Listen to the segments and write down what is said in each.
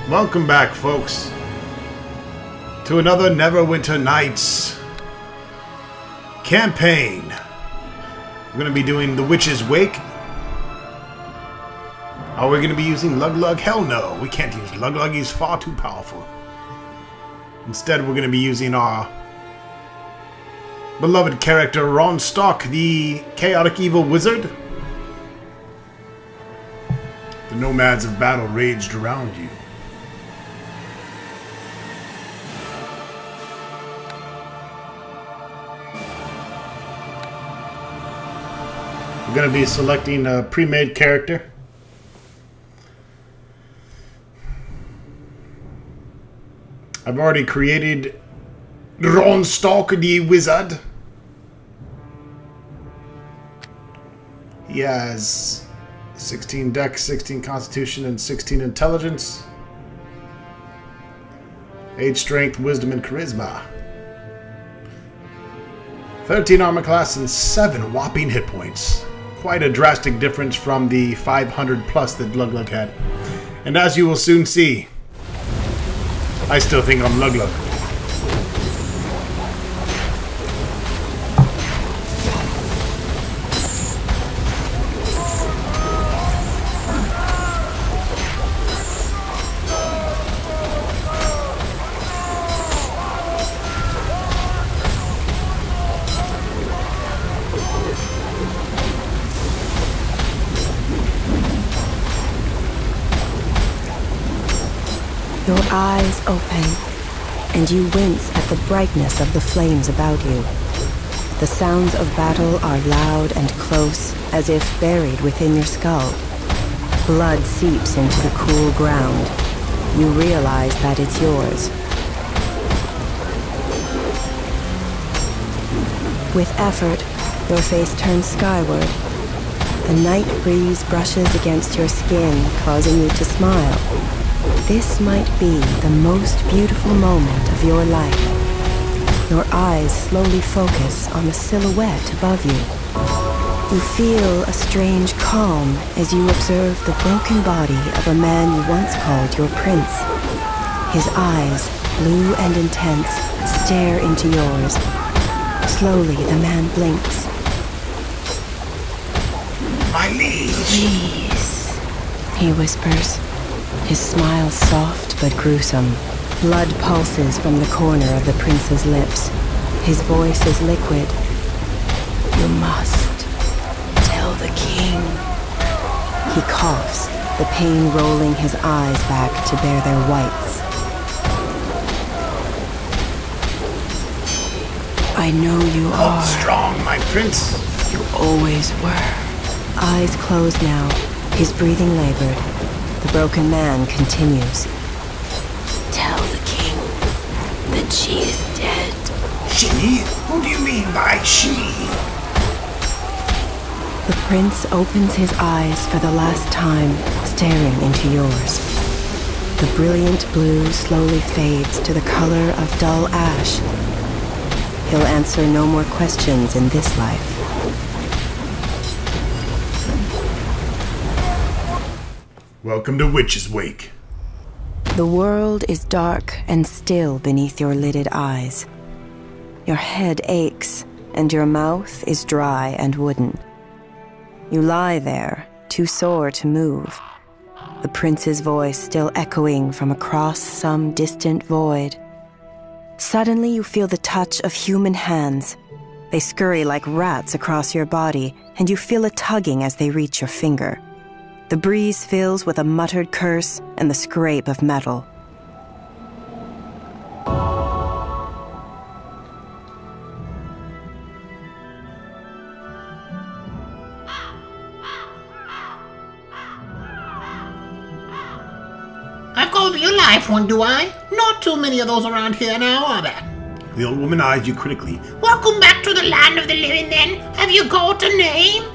Welcome back, folks, to another Neverwinter Nights campaign. We're going to be doing The Witch's Wake. Are we going to be using Lug? Hell no, we can't use Lug. He's far too powerful. Instead, we're going to be using our beloved character, Ron Stark, the chaotic evil wizard. The nomads of battle raged around you. We're going to be selecting a pre-made character. I've already created Ron Stark the Wizard. He has 16 Dex, 16 Constitution, and 16 Intelligence. 8 Strength, Wisdom, and Charisma. 13 Armor Class, and 7 whopping hit points. Quite a drastic difference from the 500 plus that Lug had. And as you will soon see, I still think I'm Lug. Your eyes open, and you wince at the brightness of the flames about you. The sounds of battle are loud and close, as if buried within your skull. Blood seeps into the cool ground. You realize that it's yours. With effort, your face turns skyward. The night breeze brushes against your skin, causing you to smile. This might be the most beautiful moment of your life. Your eyes slowly focus on the silhouette above you. You feel a strange calm as you observe the broken body of a man you once called your prince. His eyes, blue and intense, stare into yours. Slowly, the man blinks. My liege! Please, he whispers. His smile soft but gruesome. Blood pulses from the corner of the prince's lips. His voice is liquid. You must tell the king. He coughs, the pain rolling his eyes back to bare their whites. I know you are. Strong, my prince. You always were. Eyes closed now, his breathing labored. The broken man continues. Tell the king that she is dead. She? Who do you mean by she? The prince opens his eyes for the last time, staring into yours. The brilliant blue slowly fades to the color of dull ash. He'll answer no more questions in this life. Welcome to Witch's Wake. The world is dark and still beneath your lidded eyes. Your head aches, and your mouth is dry and wooden. You lie there, too sore to move, the prince's voice still echoing from across some distant void. Suddenly you feel the touch of human hands. They scurry like rats across your body, and you feel a tugging as they reach your finger. The breeze fills with a muttered curse and the scrape of metal. I've got to be a live one, do I? Not too many of those around here now, are there? The old woman eyes you critically. Welcome back to the land of the living, then. Have you got a name?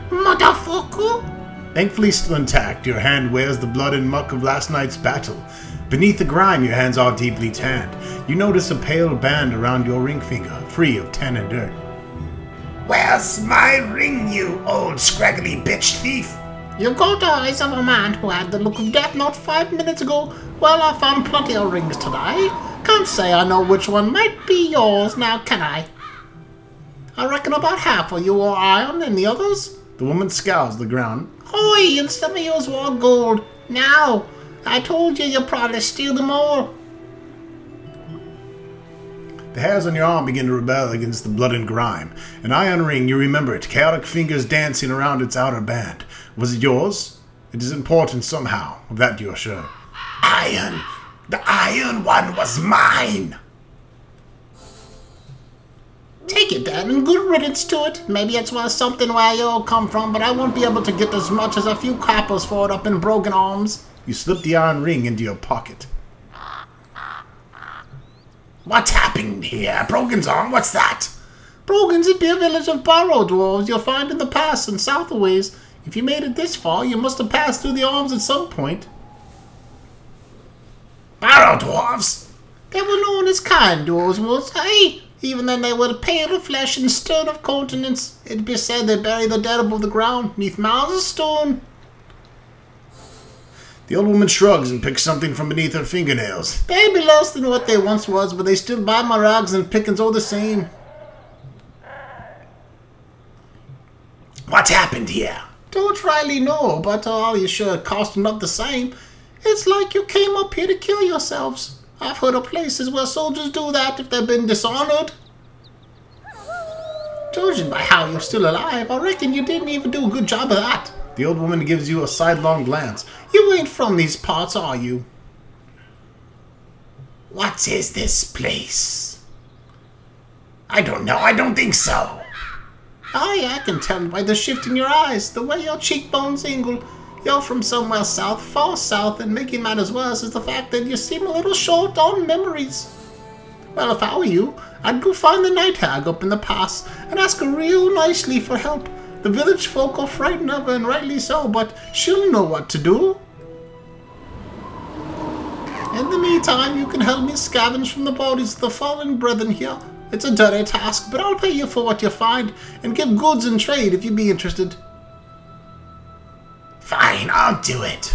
Motherfucker? Thankfully still intact, your hand wears the blood and muck of last night's battle. Beneath the grime, your hands are deeply tanned. You notice a pale band around your ring finger, free of tan and dirt. Where's my ring, you old scraggly bitch thief? You got the eyes of a man who had the look of death not 5 minutes ago. Well, I found plenty of rings today. Can't say I know which one might be yours now, can I? I reckon about half of you are iron and the others. The woman scowls the ground. Hoy, and some of yours were gold. Now, I told you you'd probably steal them all. The hairs on your arm begin to rebel against the blood and grime. An iron ring, you remember it, chaotic fingers dancing around its outer band. Was it yours? It is important somehow, of that you are sure. Iron! The iron one was mine! Take it then, and good riddance to it. Maybe it's worth something where you all come from, but I won't be able to get as much as a few coppers for it up in Broken Arms. You slip the iron ring into your pocket. What's happened here? Brogan's Arm, what's that? Brogan's would be a village of burrow dwarves you'll find in the pass and south a ways. If you made it this far, you must have passed through the arms at some point. Barrow dwarves? They were known as kind dwarves once, hey? Even then they were pale of flesh and stern of countenance. It'd be said they bury the dead above the ground, neath mounds of stone. The old woman shrugs and picks something from beneath her fingernails. They be less than what they once was, but they still buy my rags and pickings all the same. What's happened here? Don't rightly know, but all you sure cost not the same. It's like you came up here to kill yourselves. I've heard of places where soldiers do that if they've been dishonored. Judging by how you're still alive, I reckon you didn't even do a good job of that. The old woman gives you a sidelong glance. You ain't from these parts, are you? What is this place? I don't know, I don't think so. Aye, I can tell by the shift in your eyes, the way your cheekbones angle. You're from somewhere south, far south, and making matters worse is the fact that you seem a little short on memories. Well, if I were you, I'd go find the night hag up in the pass and ask her real nicely for help. The village folk are frightened of her, and rightly so, but she'll know what to do. In the meantime, you can help me scavenge from the bodies of the fallen brethren here. It's a dirty task, but I'll pay you for what you find, and give goods in trade if you'd be interested. Fine, I'll do it.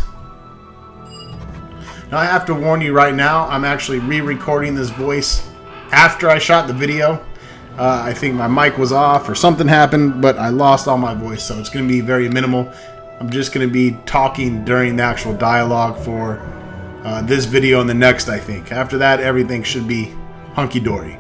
Now I have to warn you right now, I'm actually re-recording this voice after I shot the video. I think my mic was off or something happened, but I lost all my voice, so it's going to be very minimal. I'm just going to be talking during the actual dialogue for this video and the next, I think. After that, everything should be hunky-dory.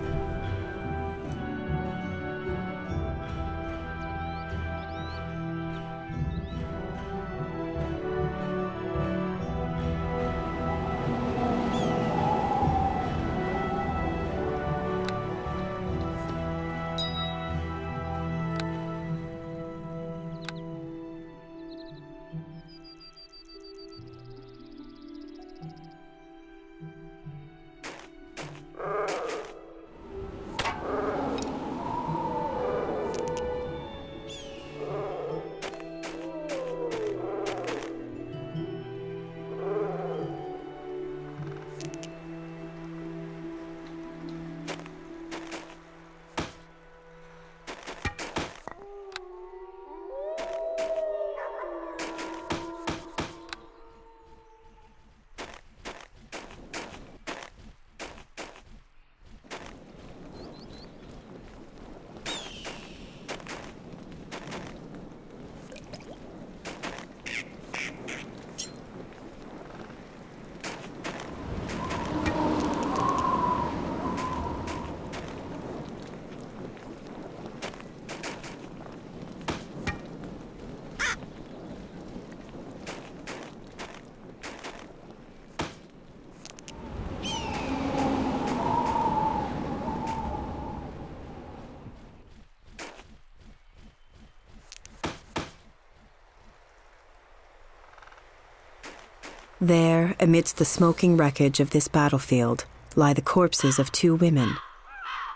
There, amidst the smoking wreckage of this battlefield, lie the corpses of 2 women.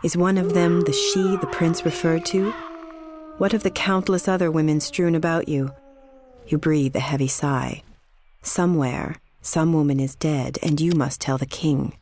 Is one of them the she the prince referred to? What of the countless other women strewn about you? You breathe a heavy sigh. Somewhere, some woman is dead, and you must tell the king.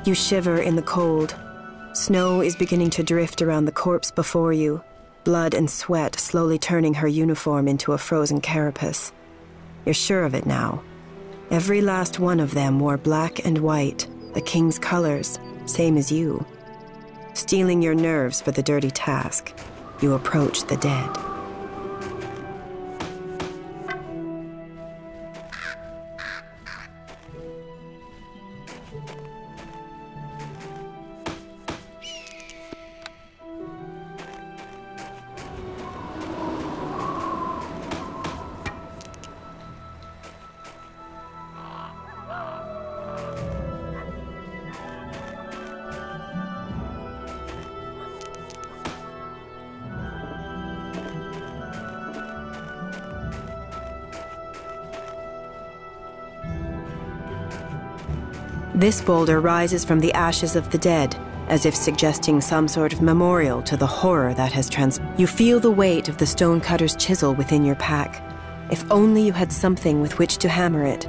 You shiver in the cold. Snow is beginning to drift around the corpse before you, blood and sweat slowly turning her uniform into a frozen carapace. You're sure of it now. Every last one of them wore black and white, the king's colors, same as you. Steeling your nerves for the dirty task, you approach the dead. This boulder rises from the ashes of the dead, as if suggesting some sort of memorial to the horror that has You feel the weight of the stonecutter's chisel within your pack. If only you had something with which to hammer it.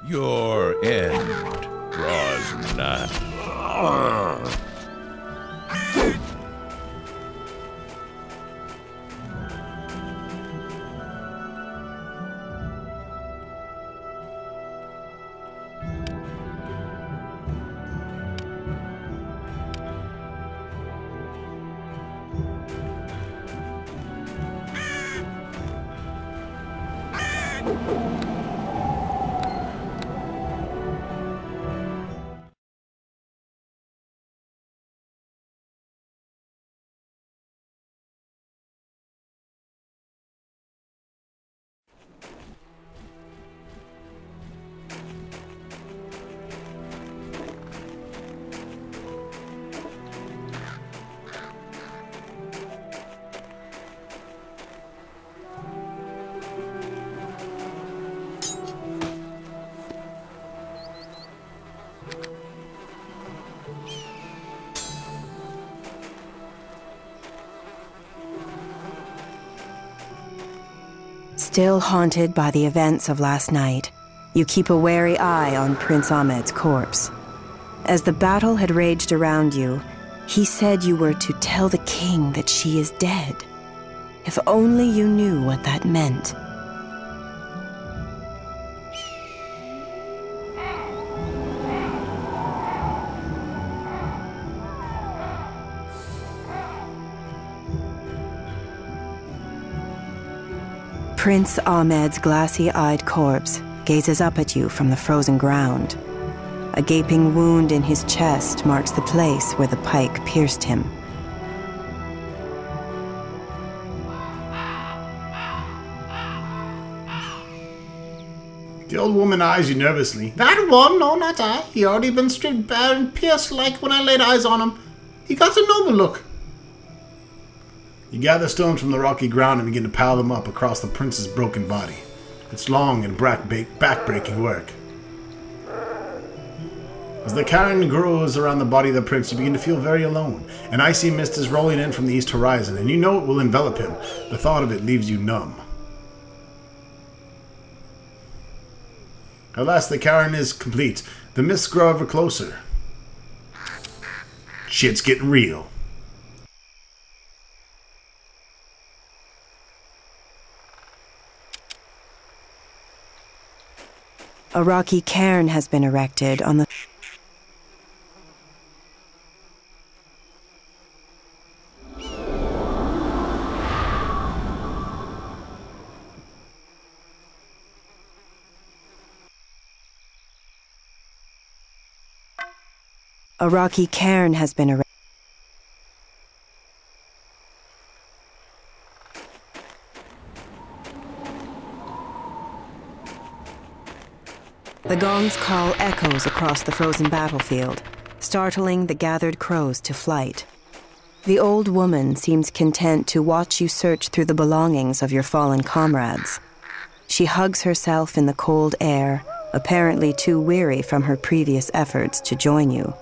Your end draws nigh. Still haunted by the events of last night, you keep a wary eye on Prince Ahmed's corpse. As the battle had raged around you, he said you were to tell the king that she is dead. If only you knew what that meant. Prince Ahmed's glassy-eyed corpse gazes up at you from the frozen ground. A gaping wound in his chest marks the place where the pike pierced him. The old woman eyes you nervously. That one? No, not I. He already been stripped bare and pierced like when I laid eyes on him. He got a noble look. You gather stones from the rocky ground and begin to pile them up across the prince's broken body. It's long and back-breaking work. As the cairn grows around the body of the prince, you begin to feel very alone. An icy mist is rolling in from the east horizon, and you know it will envelop him. The thought of it leaves you numb. At last, the cairn is complete. The mists grow ever closer. Shit's getting real. A rocky cairn has been erected on the... A rocky cairn has been erected. The gong's call echoes across the frozen battlefield, startling the gathered crows to flight. The old woman seems content to watch you search through the belongings of your fallen comrades. She hugs herself in the cold air, apparently too weary from her previous efforts to join you.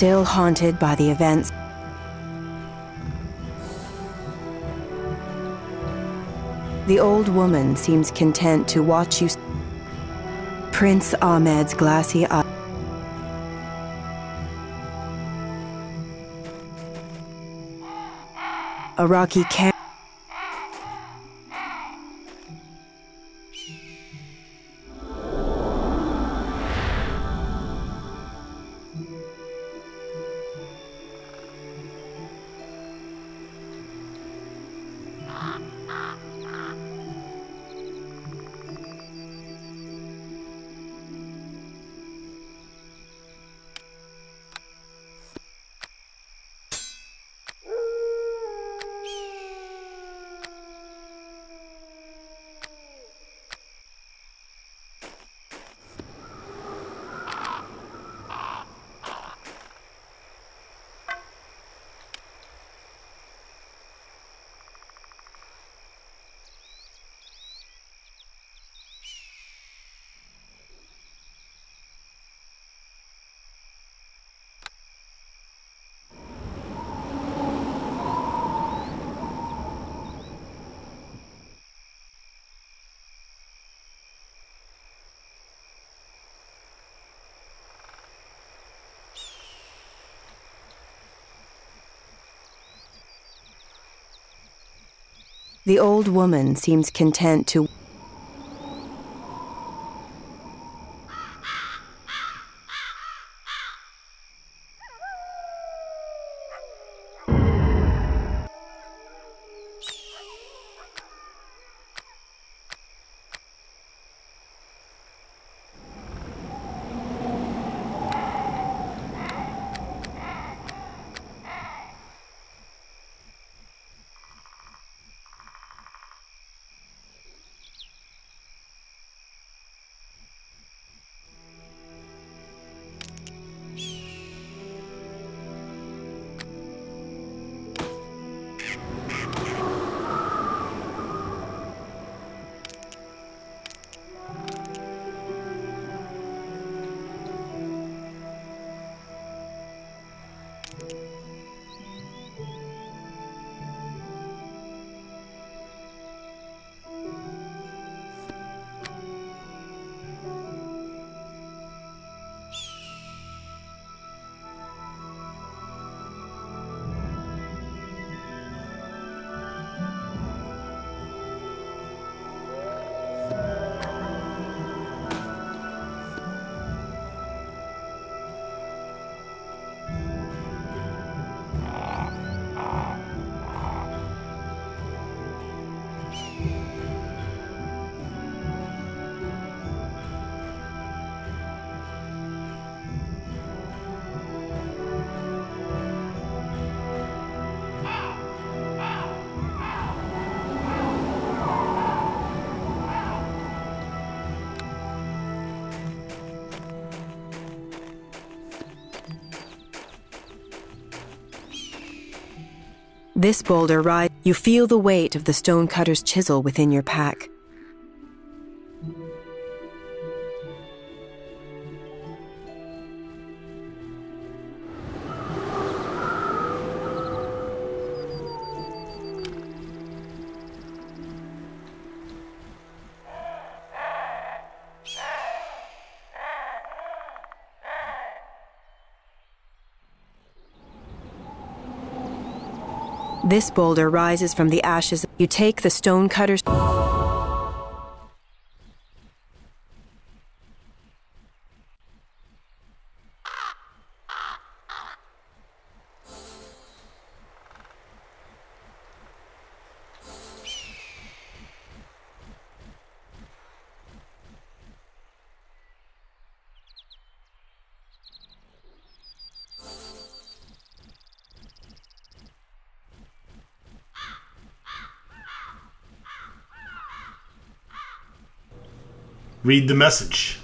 still haunted by the events. The old woman seems content to watch you. Prince Ahmed's glassy eye. A rocky camp. The old woman seems content to. This boulder rise, you feel the weight of the stonecutter's chisel within your pack. This boulder rises from the ashes. You take the stonecutter's. Read the message.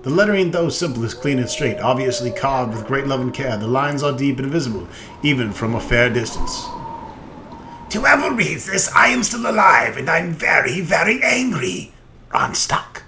The lettering, though simple, is clean and straight, obviously carved with great love and care. The lines are deep and visible, even from a fair distance. To whoever reads this, I am still alive, and I'm very, very angry. Ron Stuck.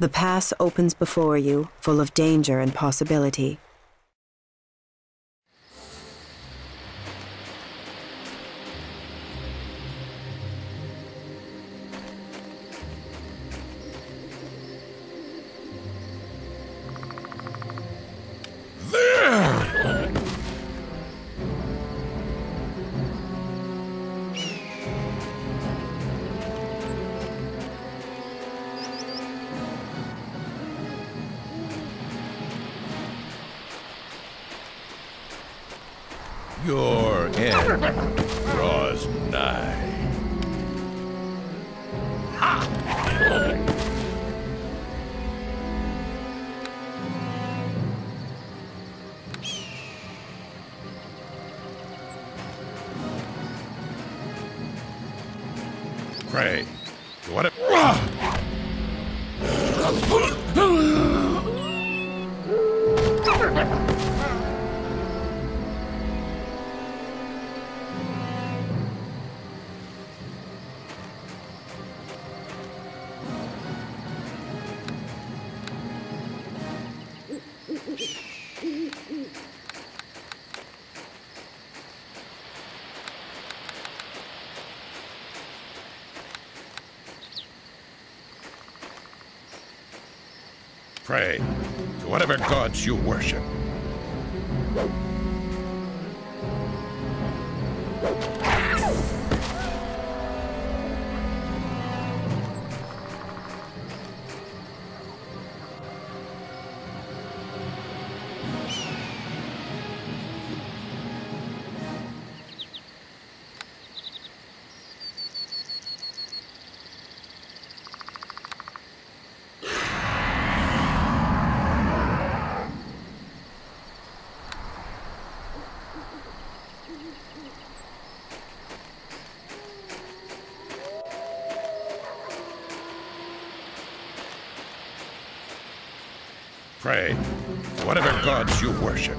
The pass opens before you, full of danger and possibility. Your end draws nigh. Pray to what it. Pray to whatever gods you worship. Pray to whatever gods you worship.